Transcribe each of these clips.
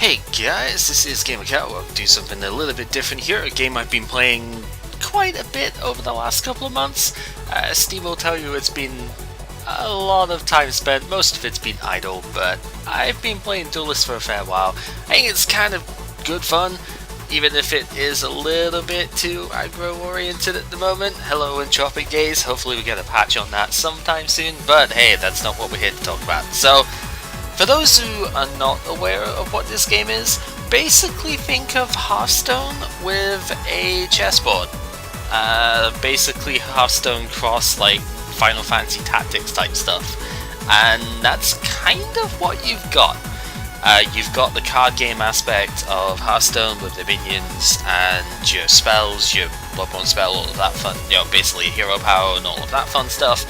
Hey guys, this is GamerCat. We'll do something a little bit different here. A game I've been playing quite a bit over the last couple of months. Steve will tell you it's been a lot of time spent, most of it's been idle, but I've been playing Duelyst for a fair while. I think it's kind of good fun, even if it is a little bit too aggro oriented at the moment. Hello Entropic Gaze, hopefully we get a patch on that sometime soon, but hey, that's not what we're here to talk about. So, for those who are not aware of what this game is, basically think of Hearthstone with a chessboard. Basically Hearthstone cross like Final Fantasy Tactics type stuff. And that's kind of what you've got. You've got the card game aspect of Hearthstone with the minions and your spells, your Bloodborne spell, all of that fun, basically hero power and all of that fun stuff.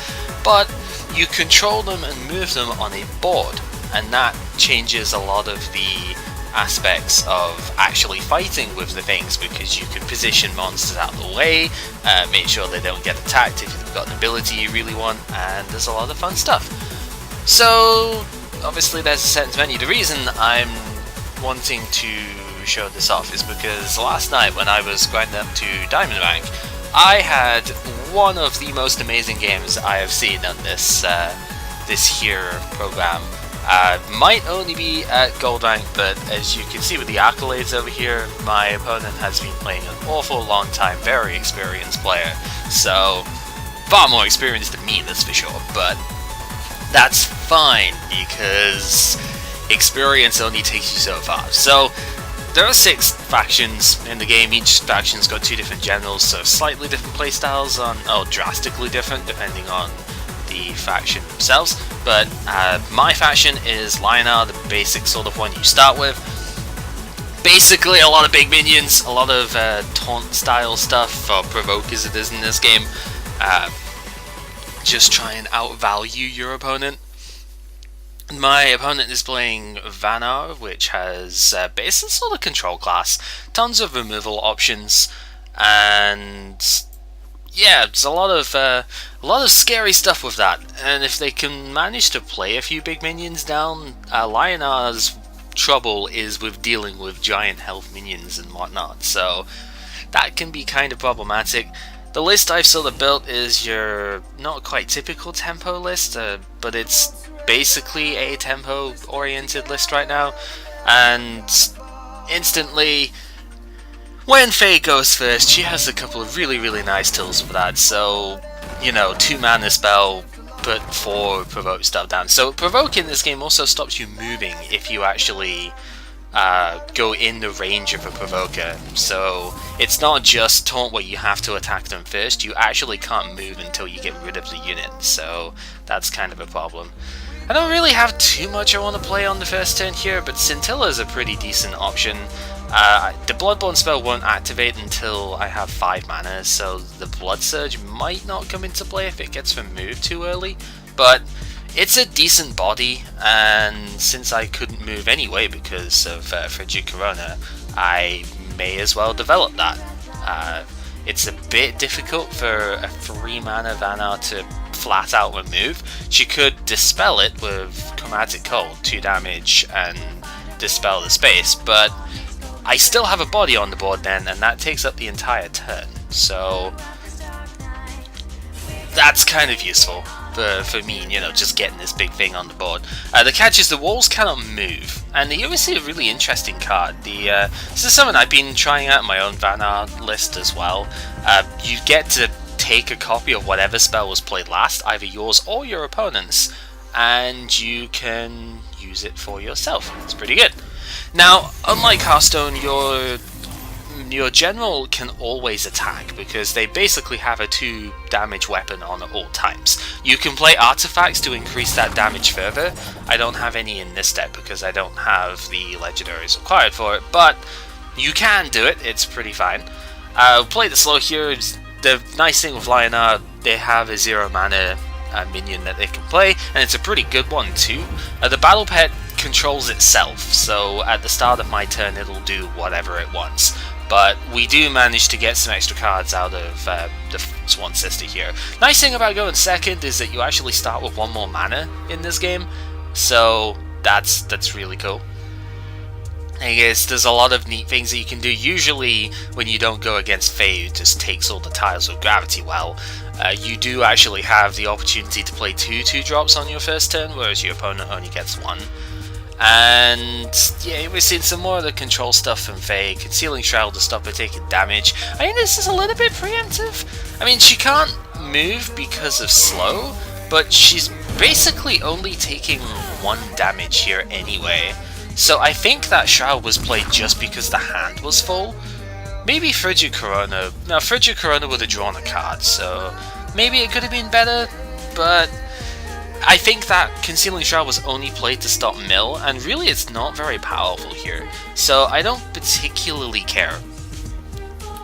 But you control them and move them on a board. And that changes a lot of the aspects of actually fighting with the things, because you can position monsters out of the way, make sure they don't get attacked if you've got an ability you really want, and there's a lot of fun stuff. So, obviously there's a sentence menu. The reason I'm wanting to show this off is because last night when I was grinding up to Diamond Rank, I had one of the most amazing games I have seen on this here program. Might only be at gold rank, but as you can see with the accolades over here, my opponent has been playing an awful long time, very experienced player, so far more experienced than me, that's for sure, but that's fine, because experience only takes you so far. So there are 6 factions in the game. Each faction's got 2 different generals, so slightly different playstyles drastically different depending on the faction themselves, but my faction is Lionar, the basic sort of one you start with. Basically a lot of big minions, a lot of taunt style stuff, or provoke as it is in this game. Just try and outvalue your opponent. My opponent is playing Vanar, which has basic sort of control class, tons of removal options, and yeah, there's a lot of scary stuff with that, and if they can manage to play a few big minions down, Lionar's trouble is with dealing with giant health minions and whatnot, so that can be kind of problematic. The list I've sort of built is your not quite typical tempo list, but it's basically a tempo oriented list right now, and instantly when Faie goes first, she has a couple of really nice tools for that. So, 2 mana spell, put 4 provoke stuff down. So provoke in this game also stops you moving if you actually go in the range of a provoker. So it's not just taunt where you have to attack them first, you actually can't move until you get rid of the unit, so that's kind of a problem. I don't really have too much I want to play on the first turn here, but Scintilla is a pretty decent option. The Bloodborne spell won't activate until I have 5 mana, so the Blood Surge might not come into play if it gets removed too early, but it's a decent body, and since I couldn't move anyway because of Frigid Corona, I may as well develop that. It's a bit difficult for a 3 mana Vanar to flat out remove. She could dispel it with Chromatic Cold, 2 damage, and dispel the space, but I still have a body on the board then, and that takes up the entire turn, so that's kind of useful for me, just getting this big thing on the board. The catch is the walls cannot move, and you always see a really interesting card. This is something I've been trying out in my own Vanar list as well. You get to take a copy of whatever spell was played last, either yours or your opponent's, and you can use it for yourself. It's pretty good. Now, unlike Hearthstone, your general can always attack, because they basically have a 2 damage weapon on at all times. You can play artifacts to increase that damage further. I don't have any in this deck because I don't have the legendaries required for it, but you can do it, it's pretty fine. Play the slow here. The nice thing with Lionar, they have a 0 mana minion that they can play, and it's a pretty good one too. The battle pet controls itself, so at the start of my turn it'll do whatever it wants, but we do manage to get some extra cards out of the Swan Sister here. Nice thing about going second is that you actually start with 1 more mana in this game, so that's really cool. I guess there's a lot of neat things that you can do. Usually when you don't go against Faie, who just takes all the tiles with gravity well, you do actually have the opportunity to play 2/2-drops on your first turn, whereas your opponent only gets 1. And yeah, we're seeing some more of the control stuff from Faie, Concealing Shroud to stop her taking damage. I think this is a little bit preemptive. I mean, she can't move because of slow, but she's basically only taking 1 damage here anyway. So I think that Shroud was played just because the hand was full. Maybe Frigid Corona. No, Frigid Corona would have drawn a card, so maybe it could have been better, but I think that Concealing Shroud was only played to stop Mill, and really it's not very powerful here, so I don't particularly care.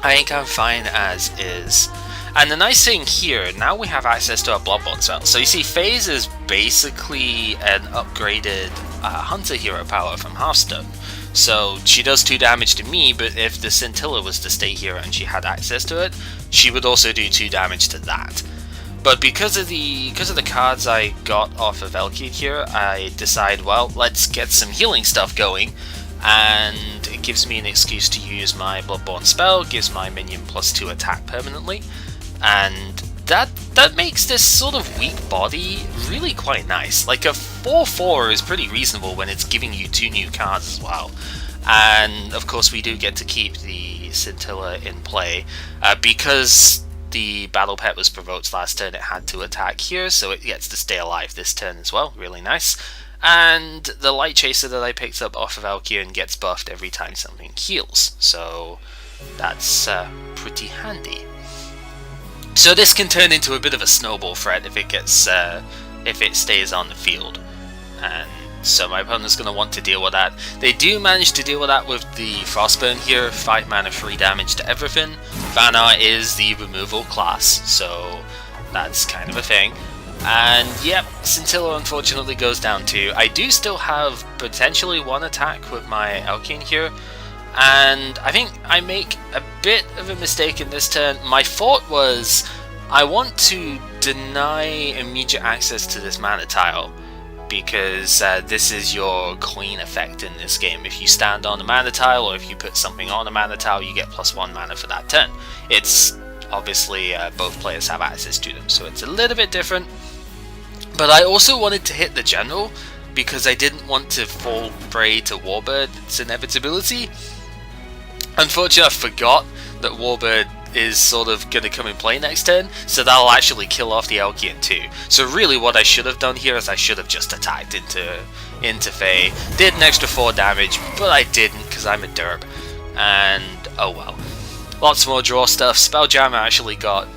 I think I'm fine as is. And the nice thing here, now we have access to our Bloodborne spell. So you see, Faie's is basically an upgraded Hunter hero power from Hearthstone. So she does 2 damage to me, but if the Scintilla was to stay here and she had access to it, she would also do 2 damage to that. But because of the cards I got off of Arclyte here, I decide, well, let's get some healing stuff going, and it gives me an excuse to use my Bloodborne spell, gives my minion +2 attack permanently, and that makes this sort of weak body really quite nice. Like a 4/4 is pretty reasonable when it's giving you 2 new cards as well. And of course we do get to keep the Scintilla in play, because the battle pet was provoked last turn, it had to attack here, so it gets to stay alive this turn as well, really nice. And the Light Chaser that I picked up off of Argeon gets buffed every time something heals, so that's pretty handy. So this can turn into a bit of a snowball threat if it stays on the field, and so my opponent's going to want to deal with that. They do manage to deal with that with the Frostburn here, 5 mana, 3 damage to everything. Vanar is the removal class, so that's kind of a thing. And yep, Scintilla unfortunately goes down too. I do still have potentially 1 attack with my Arcane here, and I think I make a bit of a mistake in this turn. My thought was, I want to deny immediate access to this mana tile, because this is your queen effect in this game. If you stand on a mana tile, or if you put something on a mana tile, you get +1 mana for that turn. It's obviously both players have access to them, so it's a little bit different. But I also wanted to hit the general, because I didn't want to fall prey to Warbird's inevitability. Unfortunately, I forgot that Warbird is sort of going to come in play next turn, so that'll actually kill off the Argeon too. So really what I should have done here is I should have just attacked into Faie, did an extra 4 damage, but I didn't because I'm a derp, and oh well. Lots more draw stuff. Spelljammer actually got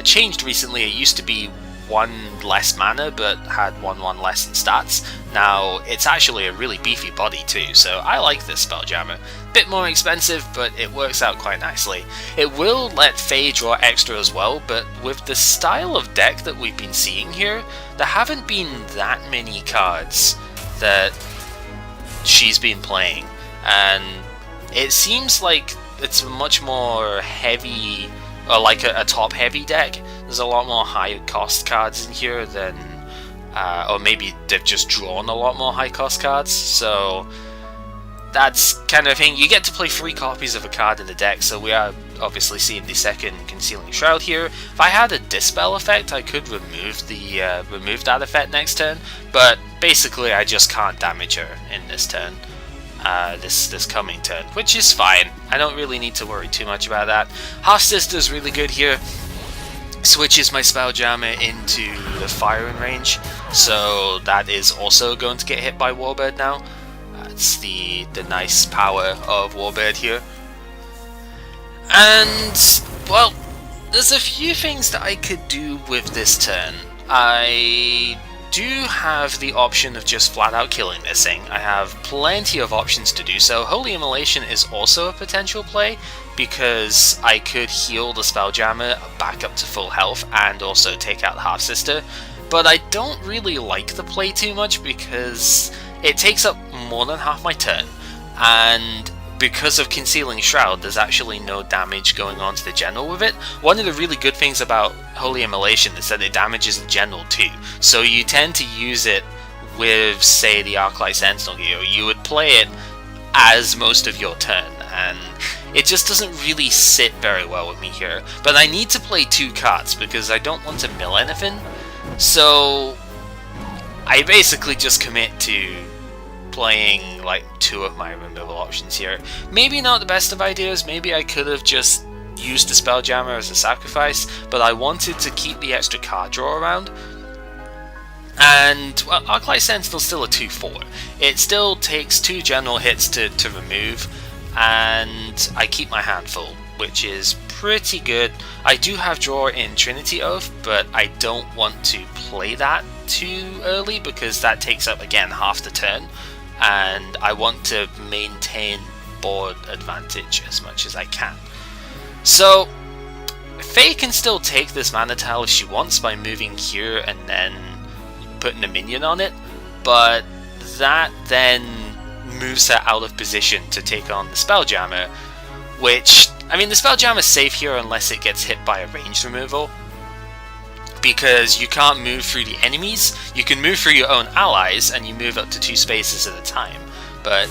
changed recently. It used to be 1 less mana but had 1/1 less in stats. Now it's actually a really beefy body too, so I like this Spelljammer. Bit more expensive, but it works out quite nicely. It will let Faie draw extra as well, but with the style of deck that we've been seeing here, there haven't been that many cards that she's been playing, and it seems like it's much more heavy, or like a top heavy deck. There's a lot more high cost cards in here than, or maybe they've just drawn a lot more high cost cards, so that's kind of a thing. You get to play 3 copies of a card in the deck, so we are obviously seeing the second Concealing Shroud here. If I had a Dispel effect, I could remove that effect next turn, but basically I just can't damage her in this turn, this coming turn, which is fine. I don't really need to worry too much about that. Half Sister's really good here. Switches my Spelljammer into the firing range, so that is also going to get hit by Warbird now. That's the nice power of Warbird here. And, well, there's a few things that I could do with this turn. I do have the option of just flat out killing this thing. I have plenty of options to do so. Holy Immolation is also a potential play, because I could heal the Spelljammer back up to full health and also take out Half Sister, but I don't really like the play too much because it takes up more than half my turn, and because of Concealing Shroud there's actually no damage going on to the general with it. One of the really good things about Holy Immolation is that it damages the general too, so you tend to use it with, say, the Arclyte Sentinel here. You would play it as most of your turn, and it just doesn't really sit very well with me here. But I need to play 2 cards because I don't want to mill anything, so I basically just commit to playing like 2 of my removal options here. Maybe not the best of ideas, maybe I could have just used the Spelljammer as a sacrifice, but I wanted to keep the extra card draw around. And, well, Arclyte Sentinel's still a 2-4. It still takes 2 general hits to remove, and I keep my hand full, which is pretty good. I do have draw in Trinity Oath, but I don't want to play that too early because that takes up, again, half the turn, and I want to maintain board advantage as much as I can. So, Faie can still take this mana tile if she wants by moving here and then putting a minion on it, but that then moves her out of position to take on the Spelljammer, which, I mean, the Spelljammer's safe here unless it gets hit by a ranged removal, because you can't move through the enemies. You can move through your own allies, and you move up to 2 spaces at a time, but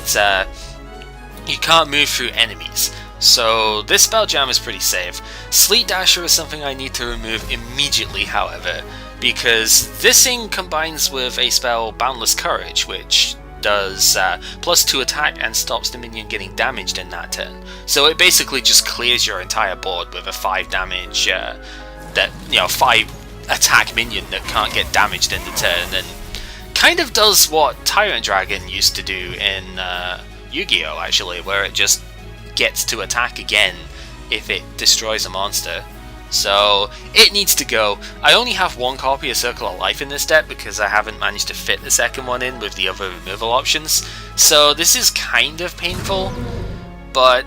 you can't move through enemies. So this Spelljammer is pretty safe. Sleet Dasher is something I need to remove immediately, however, because this thing combines with a spell Boundless Courage, which does +2 attack and stops the minion getting damaged in that turn. So it basically just clears your entire board with a 5 damage, 5 attack minion that can't get damaged in the turn, and kind of does what Tyrant Dragon used to do in Yu-Gi-Oh! Actually, where it just gets to attack again if it destroys a monster. So it needs to go. I only have 1 copy of Circle of Life in this deck because I haven't managed to fit the second one in with the other removal options, so this is kind of painful, but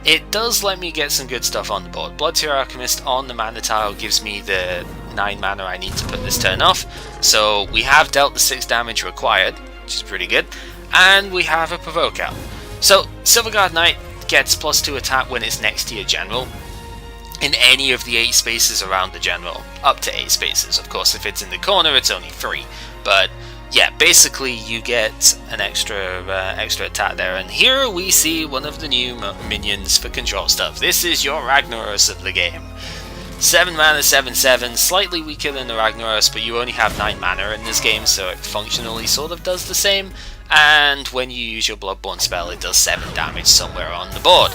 it does let me get some good stuff on the board. Bloodtear Alchemist on the mana tile gives me the 9 mana I need to put this turn off, so we have dealt the 6 damage required, which is pretty good, and we have a Provoke out. So Silverguard Knight gets +2 attack when it's next to your general, in any of the 8 spaces around the general, up to 8 spaces. Of course, if it's in the corner, it's only 3. But yeah, basically you get an extra attack there. And here we see one of the new minions for control stuff. This is your Ragnaros of the game. 7 mana, 7/7, slightly weaker than the Ragnaros, but you only have 9 mana in this game, so it functionally sort of does the same. And when you use your Bloodborne spell, it does 7 damage somewhere on the board.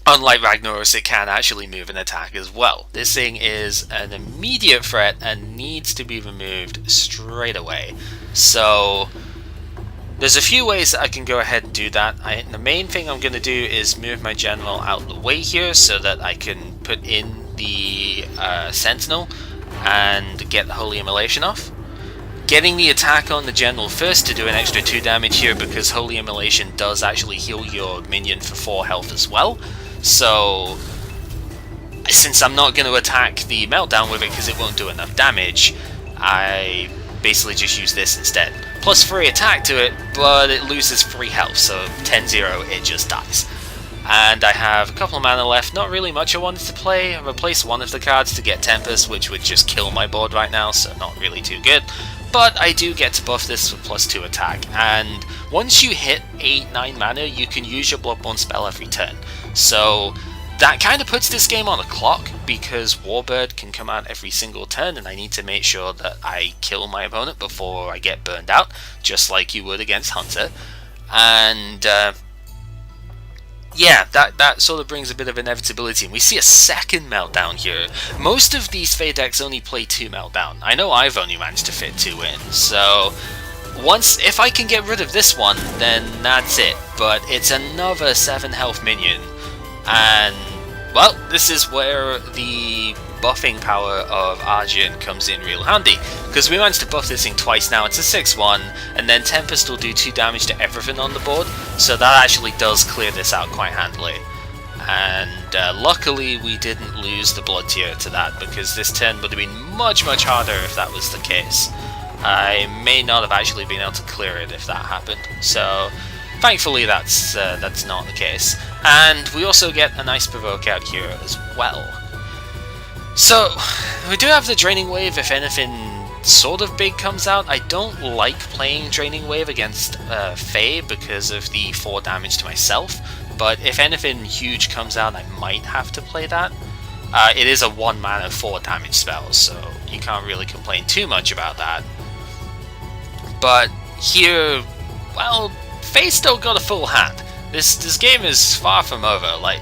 Unlike Ragnaros, it can actually move and attack as well. This thing is an immediate threat and needs to be removed straight away. So there's a few ways that I can go ahead and do that. The main thing I'm going to do is move my general out of the way here so that I can put in the Sentinel and get the Holy Immolation off. Getting the attack on the general first to do an extra 2 damage here, because Holy Immolation does actually heal your minion for 4 health as well. So since I'm not going to attack the Meltdown with it because it won't do enough damage, I basically just use this instead. Plus 3 attack to it, but it loses 3 health, so 10-0 it just dies. And I have a couple of mana left, not really much I wanted to play. I replaced one of the cards to get Tempest, which would just kill my board right now, so not really too good. But I do get to buff this with +2 attack, and once you hit 8-9 mana, you can use your Bloodborne spell every turn. So that kind of puts this game on a clock, because Warbird can come out every single turn, and I need to make sure that I kill my opponent before I get burned out, just like you would against Hunter. And yeah, that sort of brings a bit of inevitability, and we see a second Meltdown here. Most of these Faie decks only play 2 Meltdown. I know I've only managed to fit 2 in, so if I can get rid of this one, then that's it. But it's another 7 health minion, and well, this is where the buffing power of Argeon comes in real handy, because we managed to buff this thing twice now. It's a 6/1, and then Tempest will do 2 damage to everything on the board, so that actually does clear this out quite handily. And luckily we didn't lose the blood tier to that, because this turn would have been much harder if that was the case. I may not have actually been able to clear it if that happened, so thankfully that's not the case. And we also get a nice provoke out here as well. So we do have the Draining Wave, if anything, sort of big comes out. I don't like playing Draining Wave against Faie because of the 4 damage to myself, but if anything huge comes out, I might have to play that. It is a 1 mana 4 damage spell, so you can't really complain too much about that. But here, well, Faie still got a full hand. This game is far from over. Like,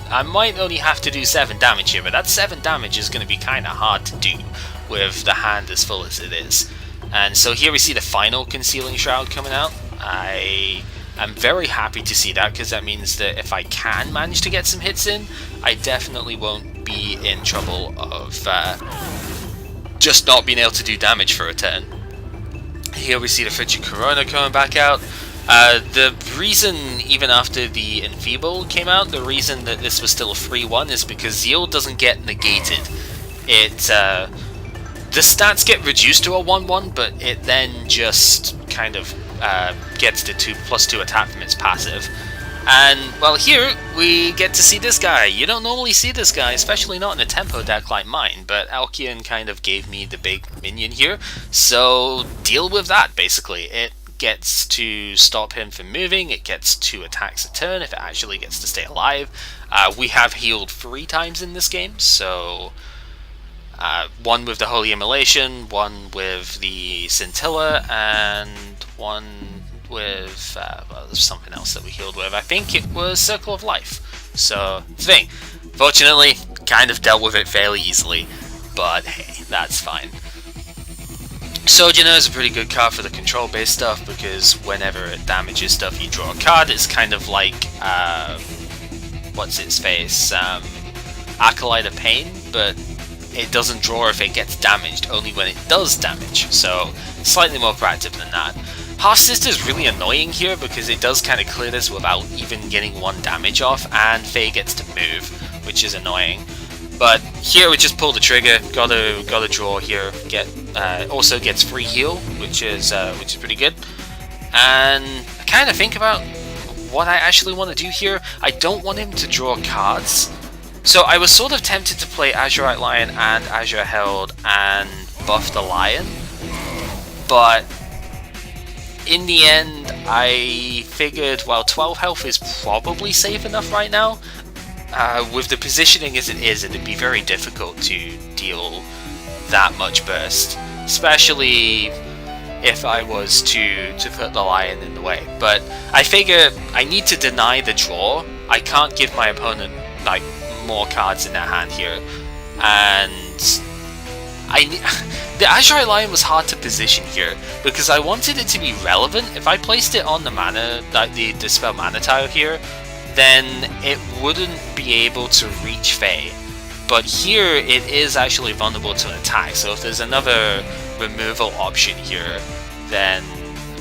I might only have to do 7 damage here, but that 7 damage is going to be kind of hard to do with the hand as full as it is. And so here we see the final Concealing Shroud coming out. I am very happy to see that, because that means that if I can manage to get some hits in, I definitely won't be in trouble of just not being able to do damage for a turn. Here we see the Frigid Corona coming back out. The reason, even after the Enfeeble came out, the reason that this was still a free one is because Zeal doesn't get negated. The stats get reduced to a 1/1, but it then just kind of gets the +2 attack from its passive. And, well, here we get to see this guy. You don't normally see this guy, especially not in a tempo deck like mine, but Argeon kind of gave me the big minion here, so deal with that, basically. It gets to stop him from moving, it gets 2 attacks a turn if it actually gets to stay alive. We have healed 3 times in this game, so 1 with the Holy Immolation, 1 with the Scintilla, and 1 with, well, there's something else that we healed with. I think it was Circle of Life. So, thing. Fortunately, kind of dealt with it fairly easily, but hey, that's fine. Sojourner is a pretty good card for the control-based stuff, because whenever it damages stuff, you draw a card. It's kind of like, what's its face? Acolyte of Pain, but it doesn't draw if it gets damaged, only when it does damage, so slightly more proactive than that. Half Sister is really annoying here because it does kind of clear this without even getting 1 damage off, and Faie gets to move, which is annoying. But here we just pull the trigger, gotta draw here. Also gets free heal, which is pretty good. And I kind of think about what I actually want to do here. I don't want him to draw cards, so I was sort of tempted to play Azurite Lion and Azure Herald and buff the Lion, but in the end, I figured, well, 12 health is probably safe enough right now. With the positioning as it is, it'd be very difficult to deal that much burst, especially if I was to put the Lion in the way. But I figure I need to deny the draw. I can't give my opponent, like, more cards in their hand here. And the Azurite Lion was hard to position here, because I wanted it to be relevant. If I placed it on the mana, like the Dispel Mana Tile here, then it wouldn't be able to reach Faie. But here, it is actually vulnerable to an attack, so if there's another removal option here, then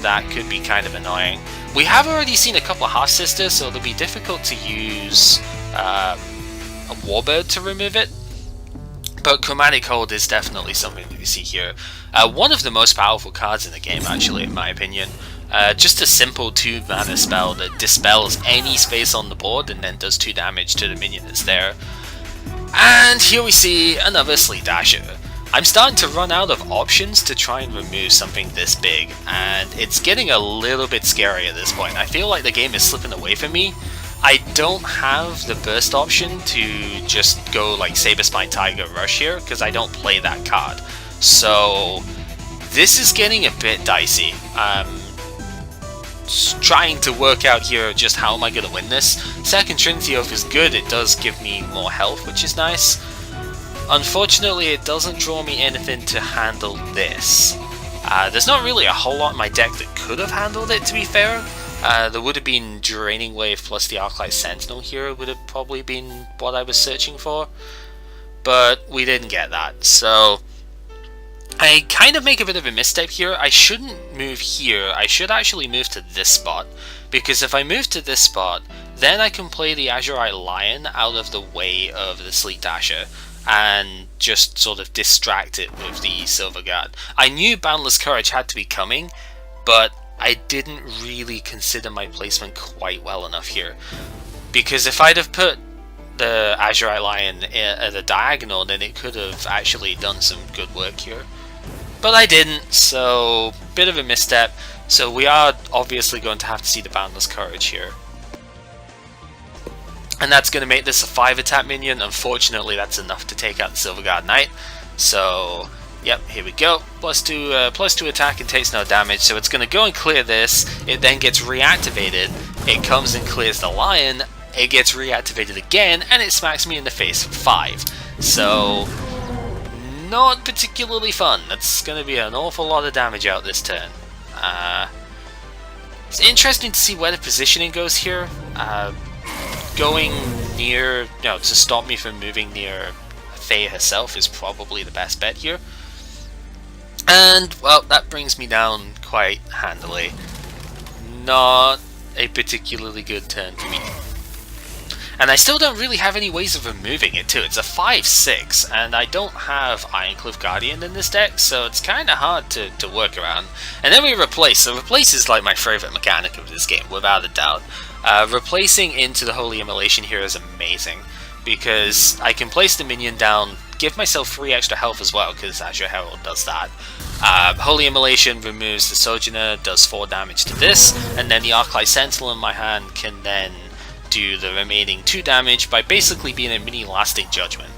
that could be kind of annoying. We have already seen a couple of Half Sisters, so it'll be difficult to use a Warbird to remove it. But Chromatic Hold is definitely something that we see here. One of the most powerful cards in the game, actually, in my opinion. Just a simple 2 mana spell that dispels any space on the board and then does 2 damage to the minion that's there. And here we see another Sleet Dasher. I'm starting to run out of options to try and remove something this big, and it's getting a little bit scary at this point. I feel like the game is slipping away from me. I don't have the burst option to just go like Saberspine Tiger Rush here, because I don't play that card. So this is getting a bit dicey. I'm trying to work out here just how am I going to win this. Second Trinity Oath is good, it does give me more health, which is nice. Unfortunately, it doesn't draw me anything to handle this. There's not really a whole lot in my deck that could have handled it, to be fair. There would have been Draining Wave plus the Arclyte Sentinel here would have probably been what I was searching for, but we didn't get that, so I kind of make a bit of a misstep here. I shouldn't move here, I should actually move to this spot, because if I move to this spot, then I can play the Azurite Lion out of the way of the Sleet Dasher, and just sort of distract it with the Silver Guard. I knew Boundless Courage had to be coming, but I didn't really consider my placement quite well enough here, because if I'd have put the Azurite Lion at a diagonal, then it could have actually done some good work here. but I didn't, so bit of a misstep. So we are obviously going to have to see the Boundless Courage here. And that's going to make this a 5 attack minion. Unfortunately, that's enough to take out the Silverguard Knight. So, yep, here we go. +2 attack and takes no damage. So it's going to go and clear this. It then gets reactivated. It comes and clears the Lion. It gets reactivated again, and it smacks me in the face for 5. So, not particularly fun. That's going to be an awful lot of damage out this turn. It's interesting to see where the positioning goes here. Going near, to stop me from moving near Faie herself is probably the best bet here. And, well, that brings me down quite handily. Not a particularly good turn for me. And I still don't really have any ways of removing it too. It's a 5/6, and I don't have Ironcliff Guardian in this deck, so it's kind of hard to work around. And then we replace. So replace is like my favourite mechanic of this game, without a doubt. Replacing into the Holy Immolation here is amazing, because I can place the minion down, give myself 3 extra health as well, because Azure Herald does that. Holy Immolation removes the Sojourner, does 4 damage to this, and then the Arclyte Sentinel in my hand can then do the remaining 2 damage by basically being a mini Lasting Judgment.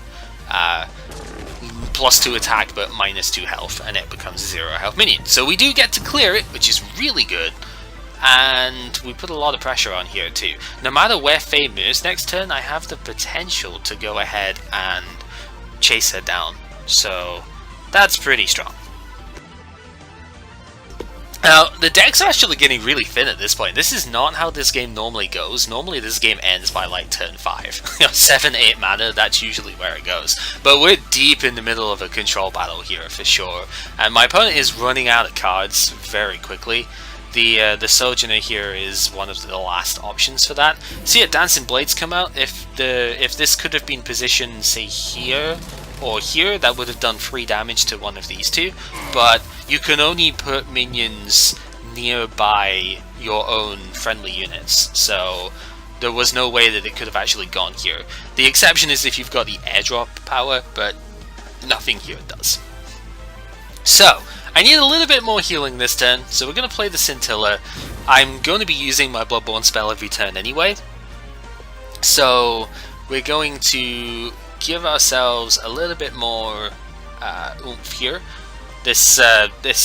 +2 attack but -2 health, and it becomes a 0 health minion. So we do get to clear it, which is really good, and we put a lot of pressure on here too. No matter where Faie moves next turn, I have the potential to go ahead and chase her down, so that's pretty strong. Now, the decks are actually getting really thin at this point. This is not how this game normally goes. Normally this game ends by like turn 5. 7-8 mana, that's usually where it goes. But we're deep in the middle of a control battle here for sure. And my opponent is running out of cards very quickly. The Sojourner here is one of the last options for that. See a Dancing Blades come out. If this could have been positioned, say, here or here, that would have done 3 damage to one of these two, but you can only put minions nearby your own friendly units, so there was no way that it could have actually gone here. The exception is if you've got the airdrop power, but nothing here does. So, I need a little bit more healing this turn, so we're going to play the Scintilla. I'm going to be using my Bloodborne spell every turn anyway, so we're going to give ourselves a little bit more oomph here. This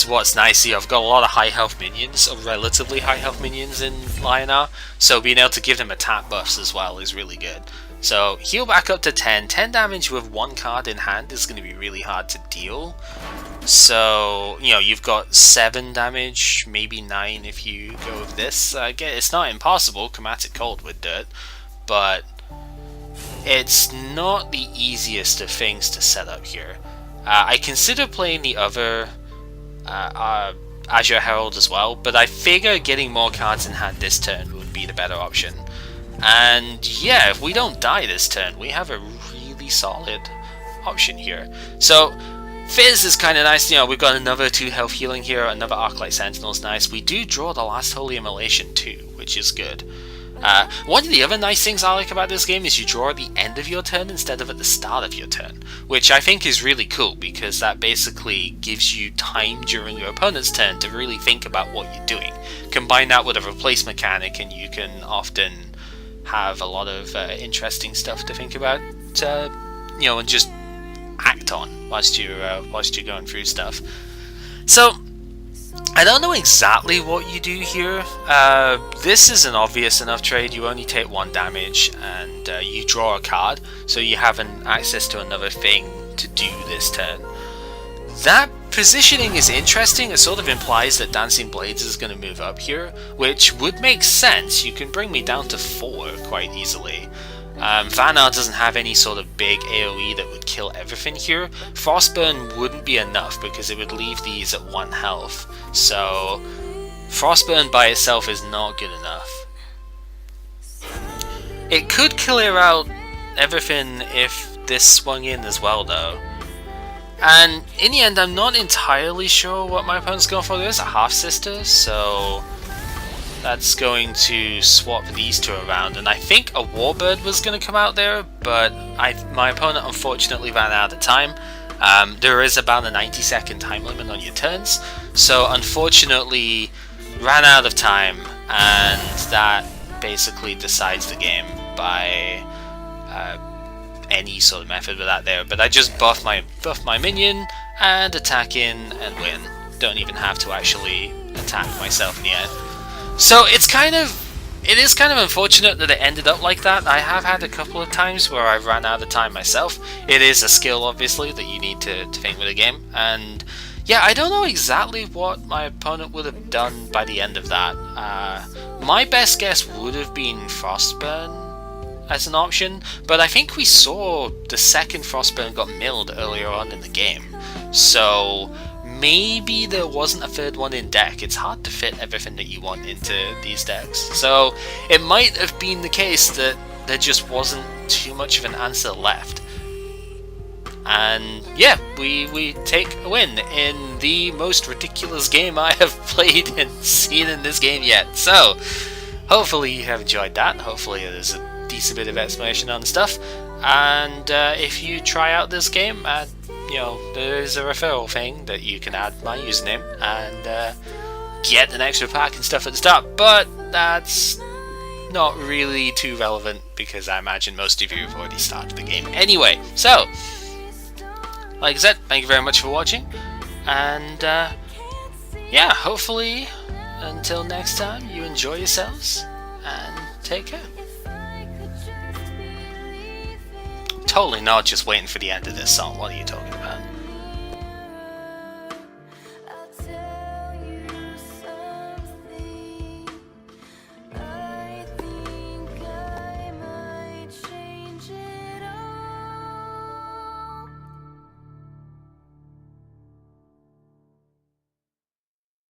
what's nice here, I've got a lot of high health minions, or relatively high health minions in Lionar, so being able to give them attack buffs as well is really good. So heal back up to 10. 10 damage with 1 card in hand is going to be really hard to deal. So, you've got 7 damage, maybe 9 if you go with this. Again, it's not impossible, Chromatic Cold with Dirt, but it's not the easiest of things to set up here. I consider playing the other Azure Herald as well, but I figure getting more cards in hand this turn would be the better option. And yeah, if we don't die this turn, we have a really solid option here. So Fizz is kind of nice, we've got another 2 health healing here, another Arclyte Sentinel is nice. We do draw the last Holy Immolation too, which is good. One of the other nice things I like about this game is you draw at the end of your turn instead of at the start of your turn, which I think is really cool because that basically gives you time during your opponent's turn to really think about what you're doing. Combine that with a replace mechanic and you can often have a lot of interesting stuff to think about, and just act on whilst you're going through stuff. So I don't know exactly what you do here. This is an obvious enough trade. You only take 1 damage and you draw a card, so you have access to another thing to do this turn. That positioning is interesting. It sort of implies that Dancing Blades is going to move up here, which would make sense. You can bring me down to 4 quite easily. Vanar doesn't have any sort of big AoE that would kill everything here. Frostburn wouldn't be enough because it would leave these at 1 health. So Frostburn by itself is not good enough. It could clear out everything if this swung in as well though. And in the end, I'm not entirely sure what my opponent's going for. There's a half-sister, so that's going to swap these 2 around. And I think a Warbird was going to come out there, but my opponent unfortunately ran out of time. There is about a 90-second time limit on your turns, so unfortunately ran out of time, and that basically decides the game by any sort of method with that there. But I just buff my minion and attack in and win. Don't even have to actually attack myself in the end. So it is kind of unfortunate that it ended up like that. I have had a couple of times where I've ran out of time myself. It is a skill, obviously, that you need to think with a game. And yeah, I don't know exactly what my opponent would have done by the end of that. My best guess would have been Frostburn as an option, but I think we saw the second Frostburn got milled earlier on in the game. So maybe there wasn't a third one in deck. It's hard to fit everything that you want into these decks. So it might have been the case that there just wasn't too much of an answer left. And yeah, we take a win in the most ridiculous game I have played and seen in this game yet. So hopefully you have enjoyed that. Hopefully there's a decent bit of explanation on stuff. And if you try out this game, you know, there's a referral thing that you can add my username and get an extra pack and stuff at the start, but that's not really too relevant because I imagine most of you have already started the game anyway. So, like I said, thank you very much for watching, and yeah, hopefully until next time you enjoy yourselves and take care. Totally not just waiting for the end of this song. What are you talking about?